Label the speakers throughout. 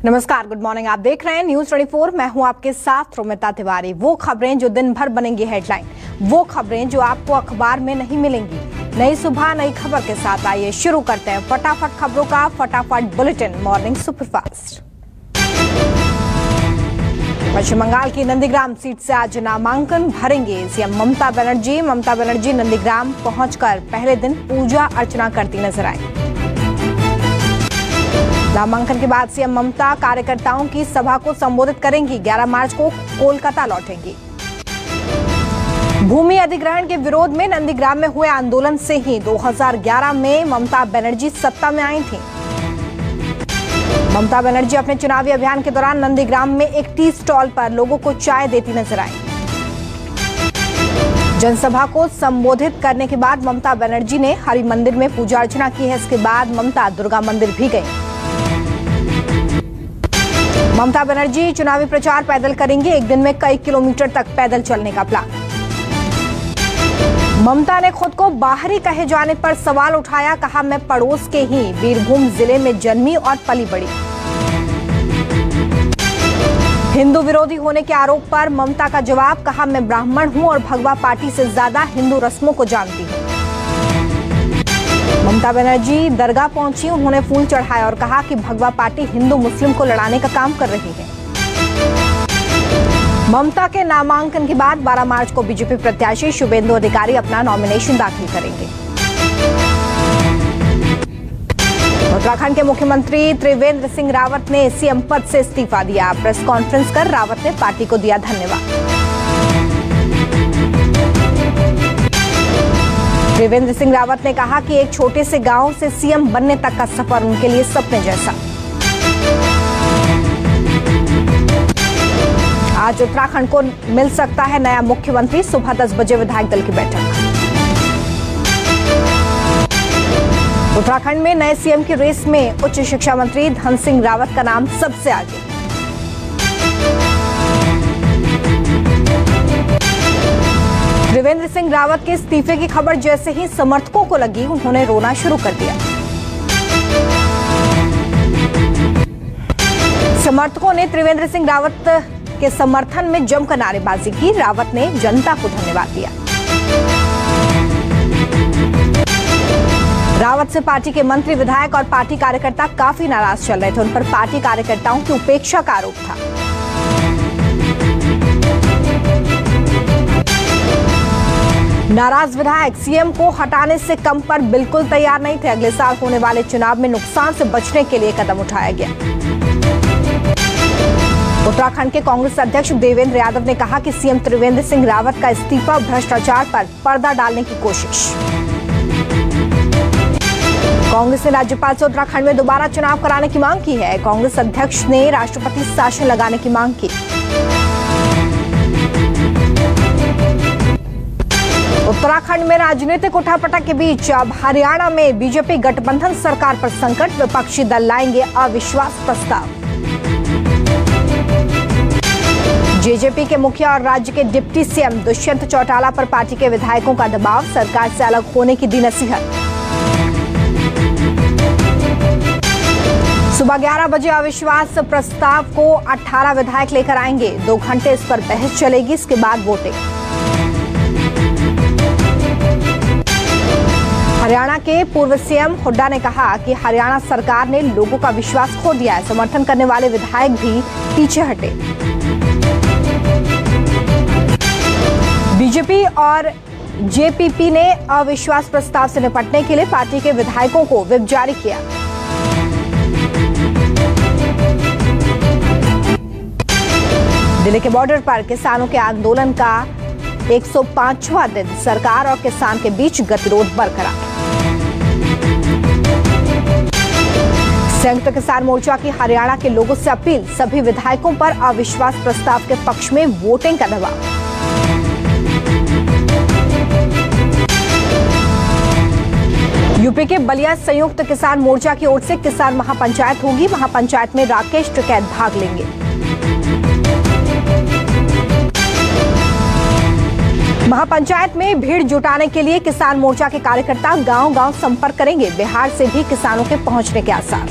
Speaker 1: नमस्कार, good morning. आप देख रहे हैं न्यूज 24। मैं हूं आपके साथ रोमिता तिवारी। वो खबरें जो दिन भर बनेंगी हेडलाइन, वो खबरें जो आपको अखबार में नहीं मिलेंगी। नई सुबह नई खबर के साथ आइए शुरू करते हैं फटाफट खबरों का फटाफट बुलेटिन मॉर्निंग सुपरफास्ट। पश्चिम बंगाल की नंदीग्राम सीट से आज नामांकन भरेंगे सीएम ममता बनर्जी। ममता बनर्जी नंदीग्राम पहुंचकर पहले दिन पूजा अर्चना करती नजर आई। नामांकन के बाद सीएम ममता कार्यकर्ताओं की सभा को संबोधित करेंगी। 11 मार्च को कोलकाता लौटेंगी। भूमि अधिग्रहण के विरोध में नंदीग्राम में हुए आंदोलन से ही 2011 में ममता बनर्जी सत्ता में आई थी। ममता बनर्जी अपने चुनावी अभियान के दौरान नंदीग्राम में एक टी स्टॉल पर लोगों को चाय देती नजर आई। जनसभा को संबोधित करने के बाद ममता बनर्जी ने हरि मंदिर में पूजा अर्चना की है। इसके बाद ममता दुर्गा मंदिर भी गई। ममता बनर्जी चुनावी प्रचार पैदल करेंगे। एक दिन में कई किलोमीटर तक पैदल चलने का प्लान। ममता ने खुद को बाहरी कहे जाने पर सवाल उठाया। कहा, मैं पड़ोस के ही बीरभूम जिले में जन्मी और पली बड़ी। हिंदू विरोधी होने के आरोप पर ममता का जवाब। कहा, मैं ब्राह्मण हूं और भगवा पार्टी से ज्यादा हिंदू रस्मों को जानती हूं। ममता बनर्जी दरगाह पहुंची। उन्होंने फूल चढ़ाए और कहा कि भगवा पार्टी हिंदू मुस्लिम को लड़ाने का काम कर रही है। ममता के नामांकन के बाद 12 मार्च को बीजेपी प्रत्याशी शुभेंदु अधिकारी अपना नॉमिनेशन दाखिल करेंगे। उत्तराखंड के मुख्यमंत्री त्रिवेंद्र सिंह रावत ने सीएम पद से इस्तीफा दिया। प्रेस कॉन्फ्रेंस कर रावत ने पार्टी को दिया धन्यवाद। त्रिवेंद्र सिंह रावत ने कहा कि एक छोटे से गांव से सीएम बनने तक का सफर उनके लिए सपने जैसा। आज उत्तराखंड को मिल सकता है नया मुख्यमंत्री। सुबह 10 बजे विधायक दल की बैठक। उत्तराखंड में नए सीएम की रेस में उच्च शिक्षा मंत्री धन सिंह रावत का नाम सबसे आगे। त्रिवेंद्र सिंह रावत के इस्तीफे की खबर जैसे ही समर्थकों को लगी, उन्होंने रोना शुरू कर दिया। समर्थकों ने त्रिवेंद्र सिंह रावत के समर्थन में जमकर नारेबाजी की। रावत ने जनता को धन्यवाद दिया। रावत से पार्टी के मंत्री, विधायक और पार्टी कार्यकर्ता काफी नाराज चल रहे थे। उन पर पार्टी कार्यकर्ताओं की उपेक्षा का आरोप था। नाराज विधायक सीएम को हटाने से कम पर बिल्कुल तैयार नहीं थे। अगले साल होने वाले चुनाव में नुकसान से बचने के लिए कदम उठाया गया। उत्तराखंड के कांग्रेस अध्यक्ष देवेंद्र यादव ने कहा कि सीएम त्रिवेंद्र सिंह रावत का इस्तीफा भ्रष्टाचार पर पर्दा डालने की कोशिश। कांग्रेस ने राज्यपाल से उत्तराखंड में दोबारा चुनाव कराने की मांग की है। कांग्रेस अध्यक्ष ने राष्ट्रपति शासन लगाने की मांग की। उत्तराखंड में राजनीतिक उठापटक के बीच अब हरियाणा में बीजेपी गठबंधन सरकार पर संकट। विपक्षी दल लाएंगे अविश्वास प्रस्ताव। जेजेपी के मुखिया और राज्य के डिप्टी सीएम दुष्यंत चौटाला पर पार्टी के विधायकों का दबाव। सरकार से अलग होने की दी नसीहत। सुबह 11 बजे अविश्वास प्रस्ताव को 18 विधायक लेकर आएंगे। 2 घंटे इस पर बहस चलेगी। इसके बाद वोटिंग। हरियाणा के पूर्व सीएम हुड्डा ने कहा कि हरियाणा सरकार ने लोगों का विश्वास खो दिया है। समर्थन करने वाले विधायक भी पीछे हटे। बीजेपी और जेपीपी ने अविश्वास प्रस्ताव से निपटने के लिए पार्टी के विधायकों को व्हिप जारी किया। दिल्ली के बॉर्डर पर किसानों के आंदोलन का 105वां दिन। सरकार और किसान के बीच गतिरोध बरकरार। संयुक्त किसान मोर्चा की हरियाणा के लोगों से अपील। सभी विधायकों पर अविश्वास प्रस्ताव के पक्ष में वोटिंग का दबाव। यूपी के बलिया संयुक्त किसान मोर्चा की ओर से किसान महापंचायत होगी। महापंचायत में राकेश टिकैत भाग लेंगे। महापंचायत में भीड़ जुटाने के लिए किसान मोर्चा के कार्यकर्ता गांव-गांव संपर्क करेंगे। बिहार से भी किसानों के पहुंचने के आसार।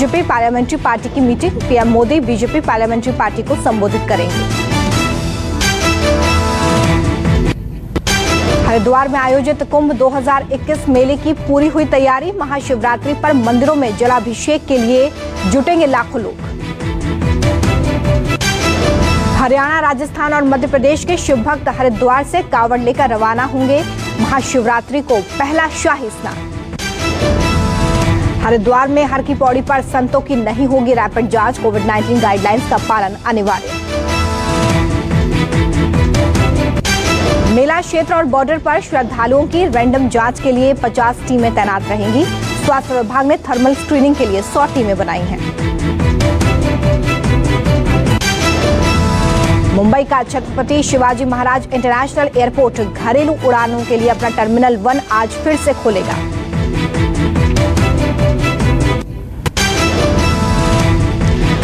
Speaker 1: बीजेपी पार्लियामेंट्री पार्टी की meeting, PM Modi BJP parliamentary party को संबोधित करेंगे। हरिद्वार में आयोजित कुंभ 2021 मेले की पूरी हुई तैयारी, महाशिवरात्रि पर मंदिरों में जलाभिषेक के लिए जुटेंगे लाखों लोग। हरियाणा, राजस्थान और मध्य प्रदेश के शिव भक्त हरिद्वार से कांवड़ लेकर रवाना होंगे, महाशिवरात्रि को पहला शाही स्नान। हरिद्वार में हर की पौड़ी पर संतों की नहीं होगी रैपिड जांच, कोविड-19 गाइडलाइंस का पालन अनिवार्य। मेला क्षेत्र और बॉर्डर पर श्रद्धालुओं की रैंडम जांच के लिए 50 टीमें तैनात रहेंगी। स्वास्थ्य विभाग ने थर्मल स्क्रीनिंग के लिए 100 टीमें बनाई हैं। मुंबई का छत्रपति शिवाजी महाराज इंटरनेशनल एयरपोर्ट घरेलू उड़ानों के लिए अपना टर्मिनल 1 आज फिर से खोलेगा।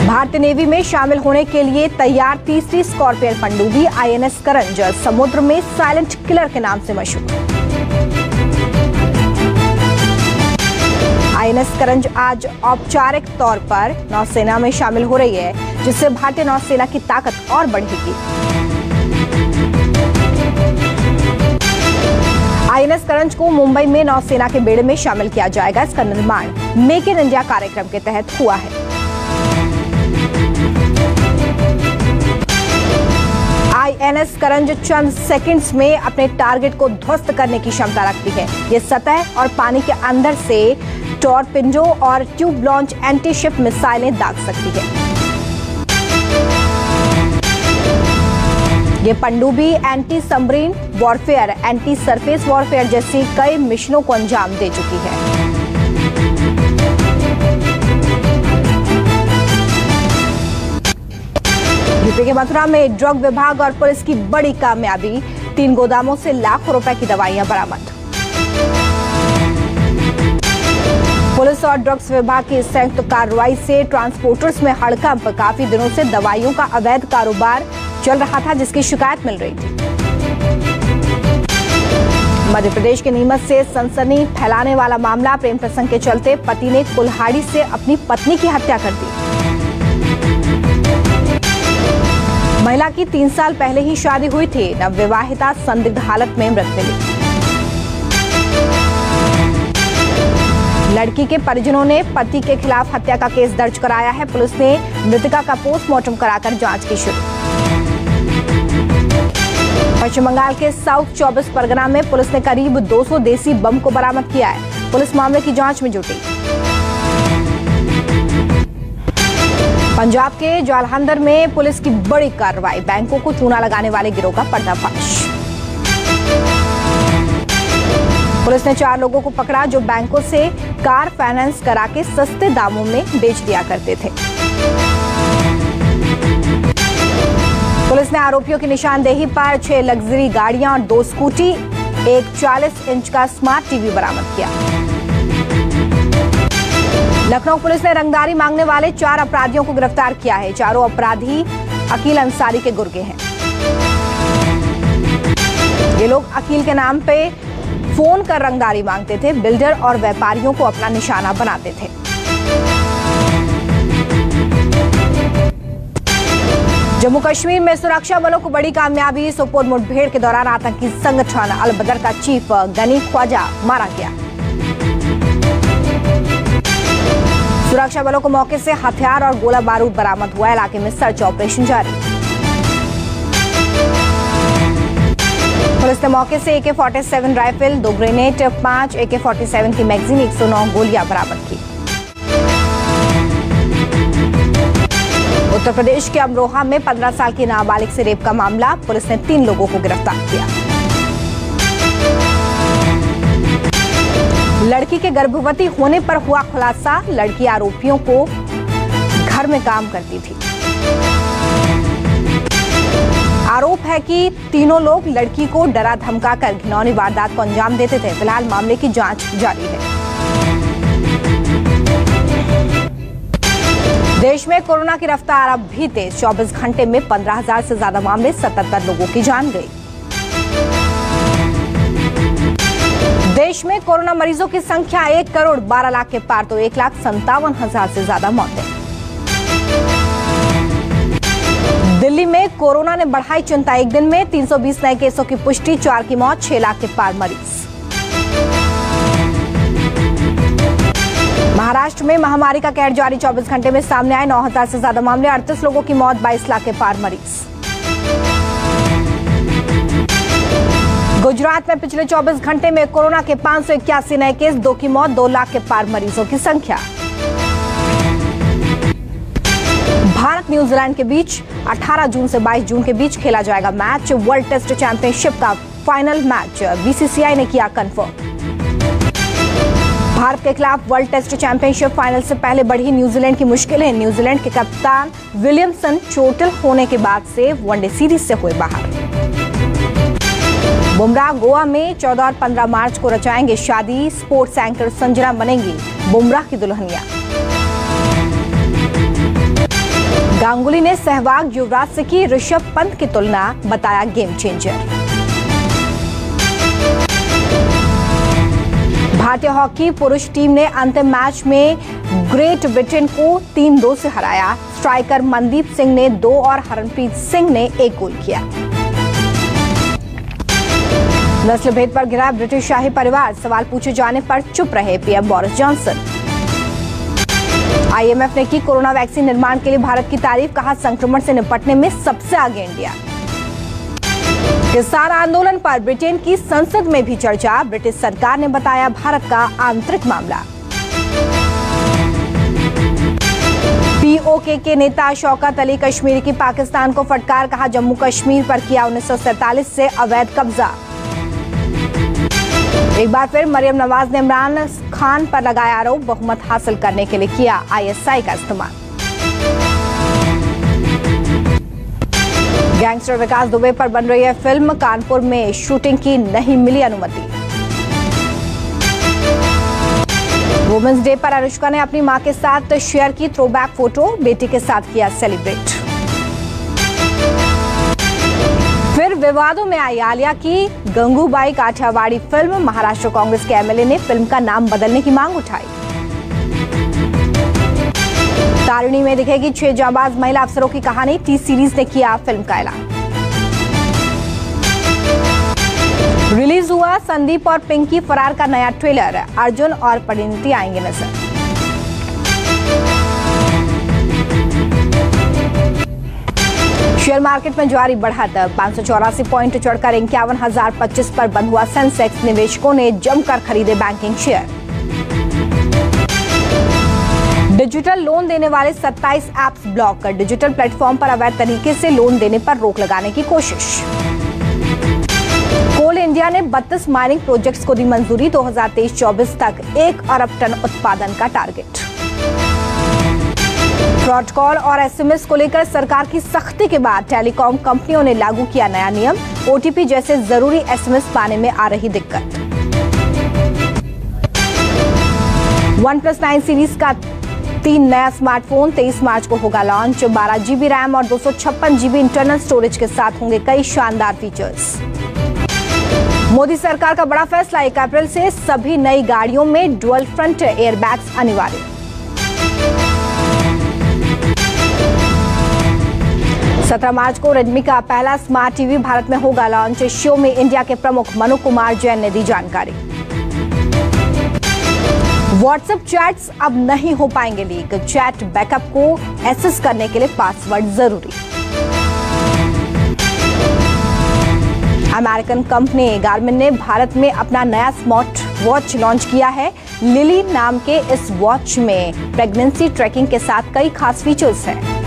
Speaker 1: भारतीय नेवी में शामिल होने के लिए तैयार तीसरी स्कॉर्पियन पनडुब्बी आईएनएस करंज समुद्र में साइलेंट किलर के नाम से मशहूर। आईएनएस करंज आज औपचारिक तौर पर नौसेना में शामिल हो रही है, जिससे भारतीय नौसेना की ताकत और बढ़ेगी। आईएनएस करंज को मुंबई में नौसेना के बेड़े में शामिल किया जाएगा। इसका निर्माण मेक इन इंडिया कार्यक्रम के तहत हुआ है। आईएनएस करंज चंद सेकंड्स में अपने टारगेट को ध्वस्त करने की क्षमता रखती है। ये सतह और पानी के अंदर से टॉरपिडो और ट्यूब लॉन्च एंटी शिप मिसाइलें दाग सकती है। ये पनडुब्बी anti submarine warfare, anti surface warfare जैसी कई मिशनों को अंजाम दे चुकी है। यूपी के मथुरा में ड्रग विभाग और पुलिस की बड़ी कामयाबी, 3 गोदामों से लाखों रुपए की दवाइयां बरामद। पुलिस और ड्रग्स विभाग की संयुक्त कार्रवाई से ट्रांसपोर्टर्स में हड़कंप, काफी दिनों से दवाइयों का अवैध कारोबार चल रहा था, जिसकी शिकायत मिल रही थी। मध्य प्रदेश के नीमच से सनसनी फैलाने वाला मामला, प्रेम प्रसंग के चलते पति ने कुल्हाड़ी से अपनी पत्नी की हत्या कर दी। महिला की 3 साल पहले ही शादी हुई थी, नवविवाहिता संदिग्ध हालत में मृत मिली। लड़की के परिजनों ने पति के खिलाफ हत्या का केस दर्ज कराया है। पुलिस ने मृतका का पोस्टमार्टम कराकर जांच की शुरू। पश्चिम बंगाल के साउथ 24 परगना में पुलिस ने करीब 200 देसी बम को बरामद किया है। पुलिस मामले की जांच में जुटी। पंजाब के जालंधर में पुलिस की बड़ी कार्रवाई, बैंकों को चूना लगाने वाले गिरोह का पर्दाफाश। पुलिस ने 4 लोगों को पकड़ा जो बैंकों से कार फाइनेंस करा के सस्ते दामों में बेच दिया करते थे। पुलिस ने आरोपियों की निशानदेही पर 6 लग्जरी गाड़ियां और 2 स्कूटी, एक 40 इंच का स्मार्ट टीवी बरामद किया। लखनऊ पुलिस ने रंगदारी मांगने वाले 4 अपराधियों को गिरफ्तार किया है। चारों अपराधी अकील अंसारी के गुर्गे हैं। ये लोग अकील के नाम पे फोन कर रंगदारी मांगते थे, बिल्डर और व्यापारियों को अपना निशाना बनाते थे। जम्मू कश्मीर में सुरक्षा बलों को बड़ी कामयाबी, सोपोर मुठभेड़ के दौरान आतंकी संगठन अल बदर का चीफ गनी ख्वाजा मारा गया। सुरक्षा बलों को मौके से हथियार और गोला बारूद बरामद हुआ। इलाके में सर्च ऑपरेशन जारी। पुलिस ने मौके से AK-47 राइफल, 2 ग्रेनेड, 5 AK-47 की मैगजीन, 109 गोलियां बरामद की। उत्तर प्रदेश के अमरोहा में 15 साल की नाबालिग से रेप का मामला, पुलिस ने 3 लोगों को गिरफ्तार किया। लड़की के गर्भवती होने पर हुआ खुलासा, लड़की आरोपियों को घर में काम करती थी। आरोप है कि तीनों लोग लड़की को डरा धमकाकर घिनौनी वारदात को अंजाम देते थे। फिलहाल मामले की जांच जारी है। देश में कोरोना की रफ्तार अब भी तेज, 24 घंटे में 15,000 से ज्यादा मामले, 77 लोगों की जान गई। देश में कोरोना मरीजों की संख्या 1 करोड़ 12 लाख के पार, तो 1,57,000 से ज्यादा मौतें। दिल्ली में कोरोना ने बढ़ाई चिंता, एक दिन में 320 नए केसों की पुष्टि, 4 की मौत, 6 लाख के पार मरीज। महाराष्ट्र में महामारी का कहर जारी, 24 घंटे में सामने आए 9,000 से ज्यादा मामले, 38 लोगों की मौत, 22 लाख के पार मरीज। गुजरात में पिछले 24 घंटे में कोरोना के 581 नए केस, 2 की मौत, 2 लाख के पार मरीजों की संख्या। भारत न्यूजीलैंड के बीच 18 जून से 22 जून के बीच खेला जाएगा मैच। वर्ल्ड टेस्ट चैंपियनशिप का फाइनल मैच बीसीसीआई ने किया कंफर्म। भारत के खिलाफ वर्ल्ड टेस्ट चैंपियनशिप फाइनल से पहले बढ़ी न्यूजीलैंड की मुश्किलें। न्यूजीलैंड के कप्तान विलियमसन चोटिल होने के बाद से वनडे सीरीज से हुए बाहर। बुमराह गोवा में 14 और 15 मार्च को रचाएंगे शादी, स्पोर्ट्स एंकर संजना बनेंगी बुमराह की दुल्हनिया। गांगुली ने सहवाग युवराज से की ऋषभ पंत की तुलना, बताया गेम चेंजर। भारतीय हॉकी पुरुष टीम ने अंतिम मैच में ग्रेट ब्रिटेन को 3-2 से हराया। स्ट्राइकर मनदीप सिंह ने 2 और हरमनप्रीत सिंह ने 1 गोल किया। नस्ल भेद पर घिरा ब्रिटिश शाही परिवार, सवाल पूछे जाने पर चुप रहे पीएम बोरिस जॉनसन। आईएमएफ ने की कोरोना वैक्सीन निर्माण के लिए भारत की तारीफ, कहा संक्रमण से निपटने में सबसे आगे इंडिया। किसान आंदोलन पर ब्रिटेन की संसद में भी चर्चा, ब्रिटिश सरकार ने बताया भारत का आंतरिक मामला। पीओके के नेता शौकत अली कश्मीरी की पाकिस्तान को फटकार, कहा जम्मू कश्मीर पर किया 1947 से अवैध कब्जा। एक बार फिर मरियम नवाज ने इमरान खान पर लगाया आरोप, बहुमत हासिल करने के लिए किया आईएसआई का इस्तेमाल। गैंगस्टर विकास दुबे पर बन रही है फिल्म, कानपुर में शूटिंग की नहीं मिली अनुमति। वुमेन्स डे पर अनुष्का ने अपनी मां के साथ शेयर की थ्रोबैक फोटो, बेटी के साथ किया सेलिब्रेट। फिर विवादों में आई आलिया की गंगूबाई काठियावाड़ी फिल्म, महाराष्ट्र कांग्रेस के एमएलए ने फिल्म का नाम बदलने की मांग उठाई। तारिणी में दिखेगी 6 जांबाज महिला अफसरों की कहानी, टी सीरीज ने किया फिल्म का ऐलान। रिलीज हुआ संदीप और पिंकी फरार का नया ट्रेलर, अर्जुन और परिणीति आएंगे नजर। शेयर मार्केट में जारी बढ़त, 584 पॉइंट चढ़कर 51,025 पर बंद हुआ सेंसेक्स, निवेशकों ने जमकर खरीदे बैंकिंग शेयर। डिजिटल लोन देने वाले 27 ऐप्स ब्लॉक, डिजिटल प्लेटफॉर्म पर अवैध तरीके से लोन देने पर रोक लगाने की कोशिश। कोल इंडिया ने 32 माइनिंग प्रोजेक्ट्स को दी मंजूरी, 2023-24 तक 1 अरब टन उत्पादन का टारगेट। फ्रॉड कॉल और एसएमएस को लेकर सरकार की सख्ती के बाद टेलीकॉम कंपनियों ने लागू किया नया नियम, ओटीपी जैसे जरूरी एसएमएस पाने में आ रही दिक्कत। OnePlus 9 सीरीज का 3 नया स्मार्टफोन 23 मार्च को होगा लॉन्च, 12 GB रैम और 256 GB इंटरनल स्टोरेज के साथ होंगे कई शानदार फीचर्स। मोदी सरकार का बड़ा फैसला, 1 अप्रैल से सभी नई गाड़ियों में डुअल फ्रंट एयरबैग्स अनिवार्य। सत्रह मार्च को रेडमी का पहला स्मार्ट टीवी भारत में होगा लॉन्च, शो में इंडिया के प्रमुख मनु कुमार जैन ने दी जानकारी। व्हाट्सएप चैट्स अब नहीं हो पाएंगे लीक, चैट बैकअप को एक्सेस करने के लिए पासवर्ड जरूरी। अमेरिकन कंपनी गार्मिन ने भारत में अपना नया स्मार्ट वॉच लॉन्च किया है। लिली नाम के इस वॉच में प्रेगनेंसी ट्रैकिंग के साथ कई खास फीचर्स हैं।